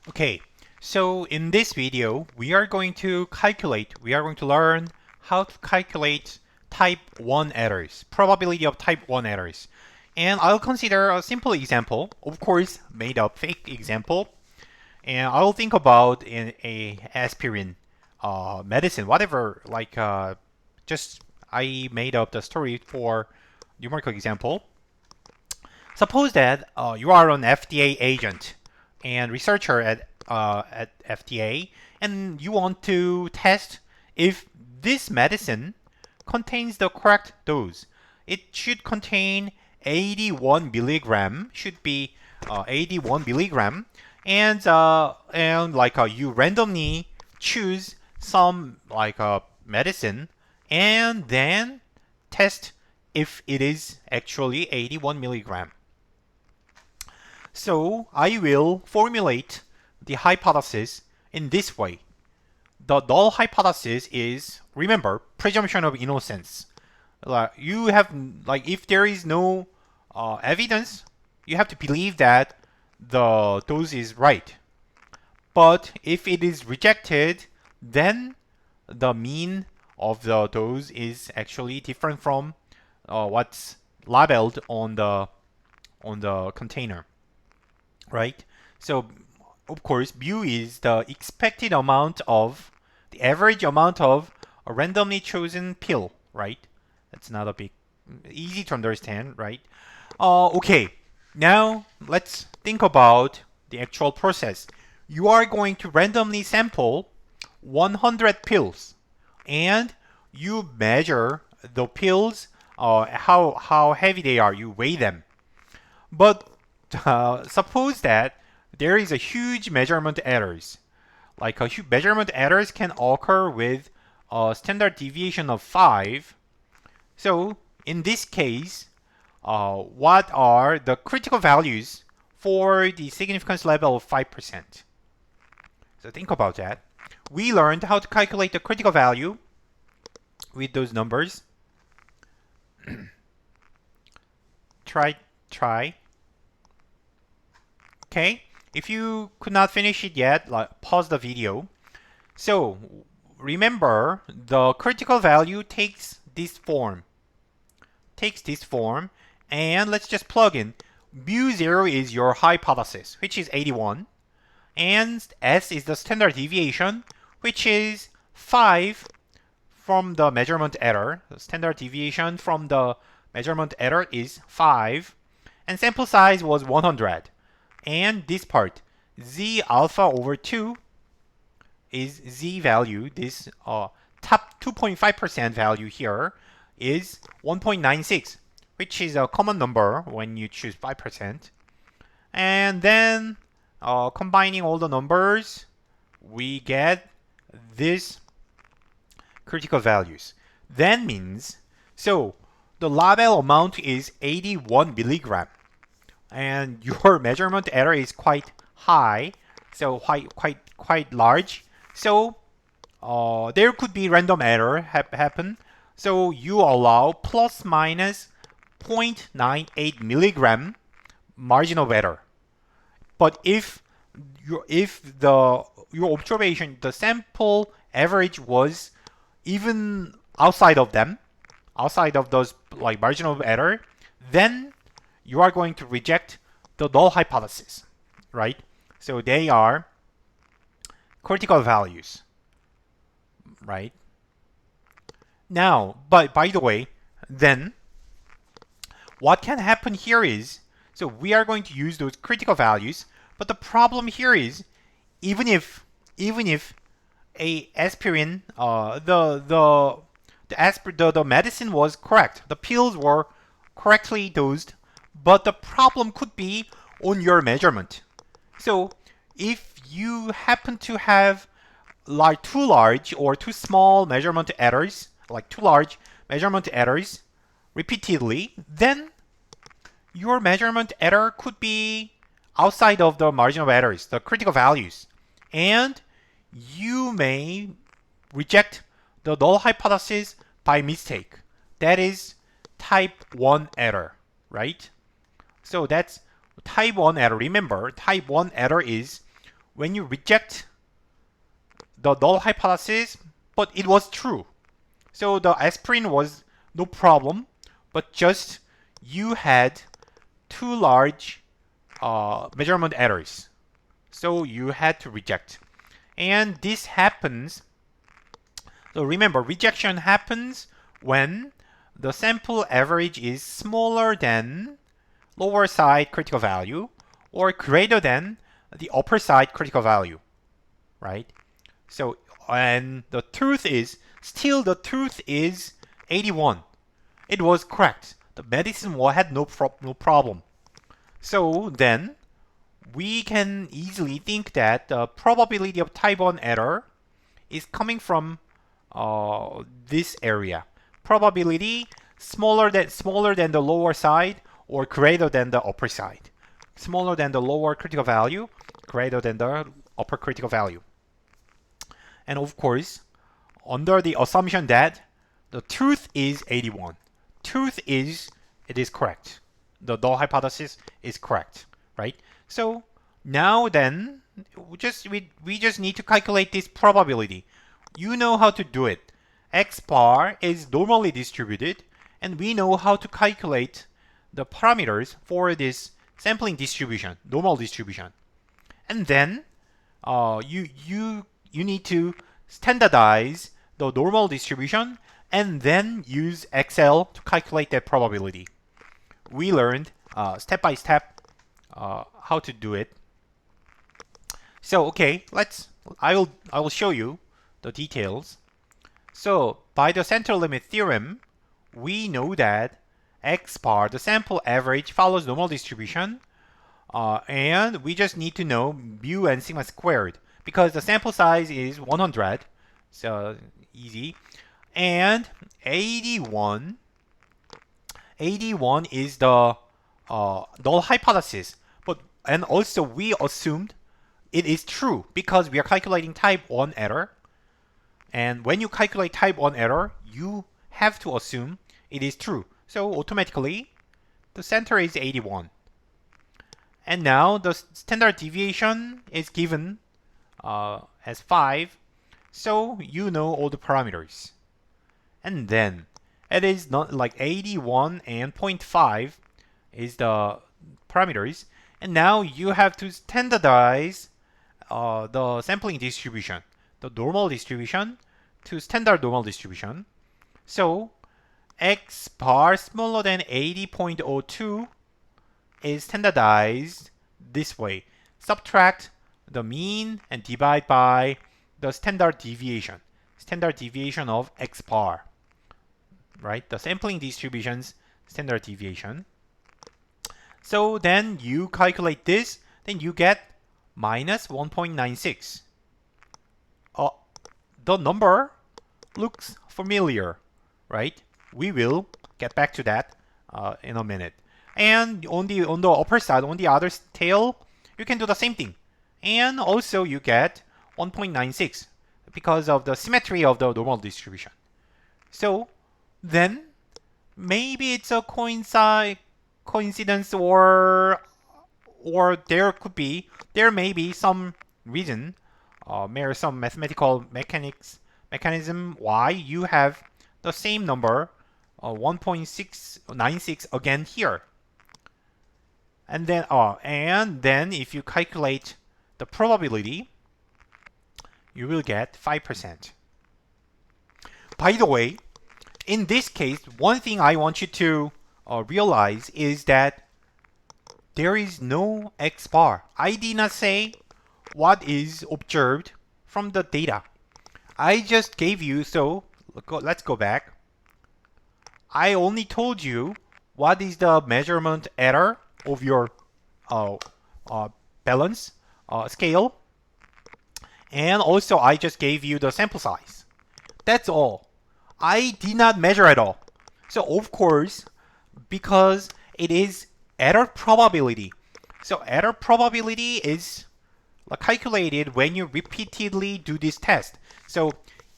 Okay, so in this video, we are going to learn how to calculate type 1 errors, probability of type 1 errors. And I'll consider a simple example, of course, made up fake example. And I'll think about a aspirin medicine, whatever, just I made up the story for numerical example. Suppose that you are an FDA agent and researcher at FDA, and you want to test if this medicine contains the correct dose. It should contain 81 milligram, should be 81 milligram, and you randomly choose some medicine and then test if it is actually 81 milligram. So I will formulate the hypothesis in this way. The null hypothesis is, remember, presumption of innocence. If there is no evidence, you have to believe that the dose is right. But if it is rejected, then the mean of the dose is actually different from what's labeled on the container. Right? So, of course, mu is the expected amount of the average amount of a randomly chosen pill, right? That's not a big, easy to understand, right? Okay, now let's think about the actual process. You are going to randomly sample 100 pills, and you measure the pills, how heavy they are. You weigh them, but suppose that there is a huge measurement errors. Measurement errors can occur with a standard deviation of 5. So in this case, what are the critical values for the significance level of 5%? So think about that. We learned how to calculate the critical value with those numbers. Try. Okay, if you could not finish it yet, pause the video. So remember, the critical value takes this form. And let's just plug in. mu0 is your hypothesis, which is 81. And S is the standard deviation, which is 5 from the measurement error. The standard deviation from the measurement error is 5. And sample size was 100. And this part, z alpha over 2 is z value. This top 2.5% value here is 1.96, which is a common number when you choose 5%. And then combining all the numbers, we get this critical values. That means, so the label amount is 81 milligram. And your measurement error is quite high, so quite large. So there could be random error happen. So you allow plus minus 0.98 milligram margin of error. But if your observation, the sample average was even outside of those margin of error, then you are going to reject the null hypothesis, right? So they are critical values, right? Now, but by the way, then what can happen here is, so we are going to use those critical values, but the problem here is, even if a aspirin, the medicine was correct, the pills were correctly dosed, but the problem could be on your measurement. So if you happen to have too large or too small measurement errors, too large measurement errors repeatedly, then your measurement error could be outside of the margin of errors, the critical values. And you may reject the null hypothesis by mistake. That is type 1 error, right? So that's type 1 error. Remember, type 1 error is when you reject the null hypothesis, but it was true. So the aspirin was no problem, but just you had too large measurement errors. So you had to reject. And this happens, so remember, rejection happens when the sample average is smaller than lower side critical value or greater than the upper side critical value, right? So, and the truth is, still the truth is 81. It was correct. The medicine had no problem. So then, we can easily think that the probability of type 1 error is coming from this area. Probability smaller than the lower side or greater than the upper side. Smaller than the lower critical value, greater than the upper critical value. And of course, under the assumption that the truth is 81. Truth is, it is correct. The null hypothesis is correct, right? So now then, we just need to calculate this probability. You know how to do it. X bar is normally distributed, and we know how to calculate the parameters for this sampling distribution, normal distribution. And then you need to standardize the normal distribution and then use Excel to calculate that probability. We learned step by step how to do it. So okay, I will show you the details. So by the center limit theorem, we know that X bar, the sample average, follows normal distribution, and we just need to know mu and sigma squared because the sample size is 100, so easy. And 81 is the null hypothesis, and also we assumed it is true because we are calculating type 1 error. And when you calculate type 1 error, you have to assume it is true. So automatically, the center is 81. And now the standard deviation is given as 5. So you know all the parameters. And then it is not like 81 and 0.5 is the parameters. And now you have to standardize the sampling distribution, the normal distribution to standard normal distribution. So X bar smaller than 80.02 is standardized this way. Subtract the mean and divide by the standard deviation of X bar, right? The sampling distribution's standard deviation. So then you calculate this, then you get minus 1.96. The number looks familiar, right? We will get back to that in a minute. And on the upper side, on the other tail, you can do the same thing. And also you get 1.96 because of the symmetry of the normal distribution. So then maybe it's a coincidence or there may be some reason, some mathematical mechanism why you have the same number 1.696 again here. And then if you calculate the probability, you will get 5%. By the way, in this case, one thing I want you to realize is that there is no X bar. I did not say what is observed from the data. I just gave you, so let's go back. I only told you what is the measurement error of your balance scale. And also I just gave you the sample size. That's all. I did not measure at all. So of course, because it is error probability. So error probability is calculated when you repeatedly do this test. So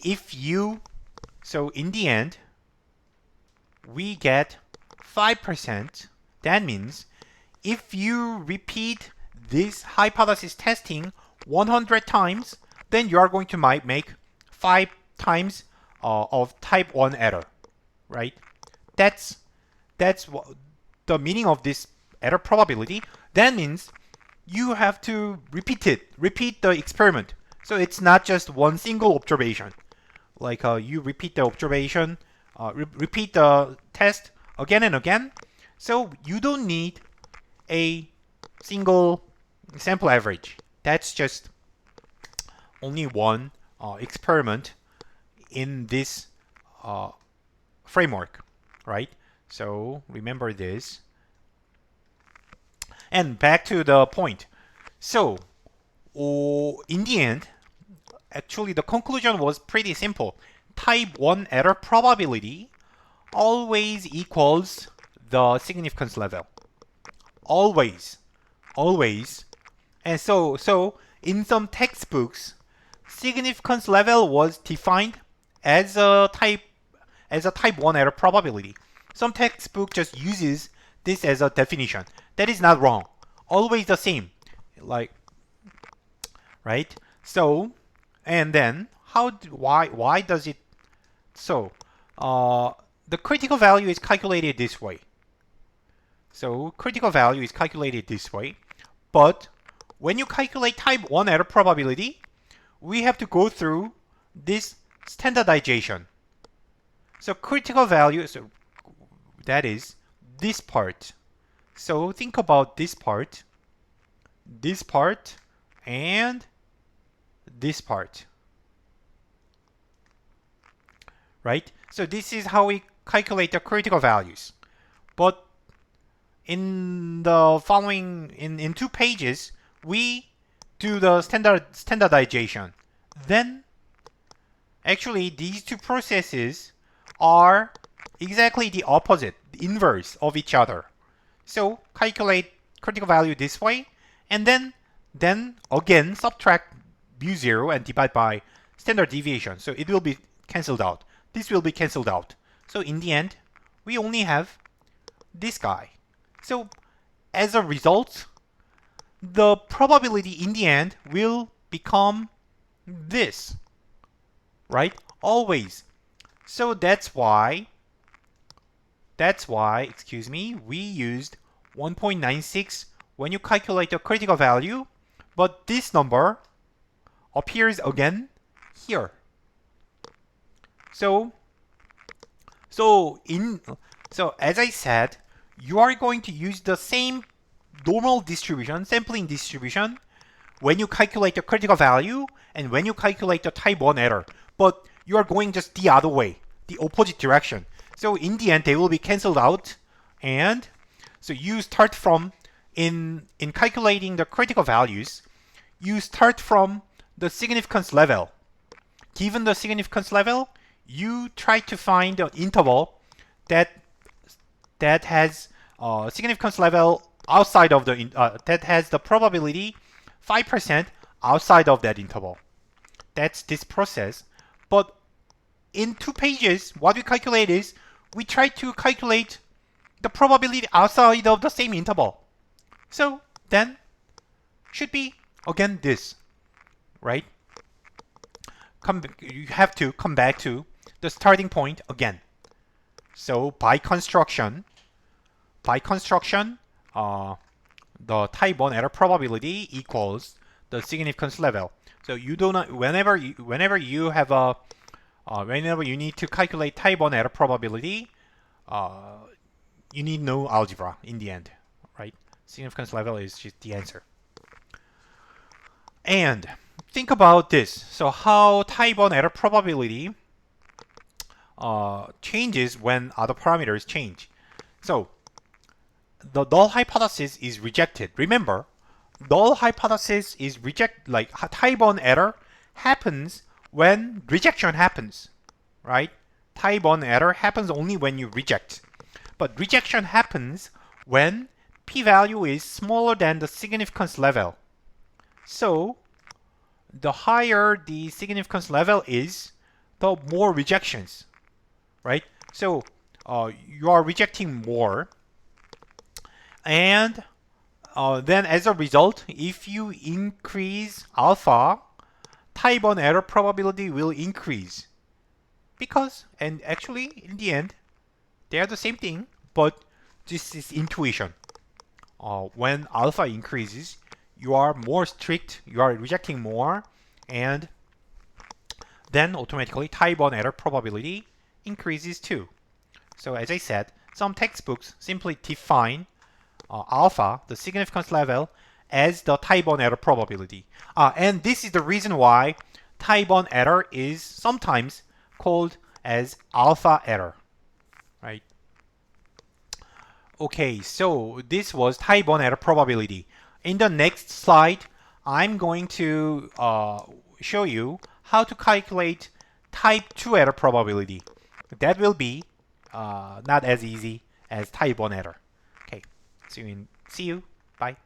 in the end, we get 5%. That means if you repeat this hypothesis testing 100 times, then you are going to make 5 times of type 1 error, right? That's the meaning of this error probability. That means you have to repeat the experiment. So it's not just one single observation. Like you repeat the observation, repeat the test again and again. So you don't need a single sample average. That's just only one experiment in this framework, right? So remember this. And back to the point. So in the end, actually the conclusion was pretty simple. Type 1 error probability always equals the significance level. Always. And so in some textbooks, significance level was defined as a type 1 error probability. Some textbook just uses this as a definition. That is not wrong. Always the same. Like, right? So, and then why does it so the critical value is calculated this way. So critical value is calculated this way. But when you calculate type 1 error probability, we have to go through this standardization. So critical value, so that is this part. So think about this part, and this part. Right? So this is how we calculate the critical values. But in the following, in 2 pages, we do the standardization. Then, actually, these 2 processes are exactly the opposite, the inverse of each other. So, calculate critical value this way, and then again subtract mu0 and divide by standard deviation. So it will be cancelled out. This will be cancelled out. So in the end, we only have this guy. So as a result, the probability in the end will become this, right? Always. So that's why, excuse me, we used 1.96 when you calculate the critical value, but this number appears again here. So as I said, you are going to use the same normal distribution, sampling distribution, when you calculate the critical value and when you calculate the type 1 error. But you are going just the other way, the opposite direction. So in the end, they will be cancelled out. And so you start from, in calculating the critical values, you start from the significance level. Given the significance level, you try to find the interval that has significance level outside of the that has the probability 5% outside of that interval. That's this process. But in 2 pages, what we calculate is we try to calculate the probability outside of the same interval. So then should be again this, right? You have to come back to the starting point again. So by construction, the type 1 error probability equals the significance level. So you do not, whenever you have a whenever you need to calculate type 1 error probability, you need no algebra in the end, right? Significance level is just the answer. And think about this. So how type 1 error probability changes when other parameters change. So the null hypothesis is rejected. Remember, null hypothesis is like type 1 error happens when rejection happens, right? Type 1 error happens only when you reject. But rejection happens when p-value is smaller than the significance level. So the higher the significance level is, the more rejections, right? So you are rejecting more, and then as a result, if you increase alpha, type 1 error probability will increase. Because, and actually, in the end, they are the same thing, but this is intuition. When alpha increases, you are more strict, you are rejecting more, and then automatically type 1 error probability increases too. So as I said, some textbooks simply define alpha, the significance level, as the type 1 error probability. And this is the reason why type 1 error is sometimes called as alpha error, right? Okay, so this was type 1 error probability. In the next slide, I'm going to show you how to calculate type 2 error probability. That will be not as easy as type 1 error. Okay, see you. Bye.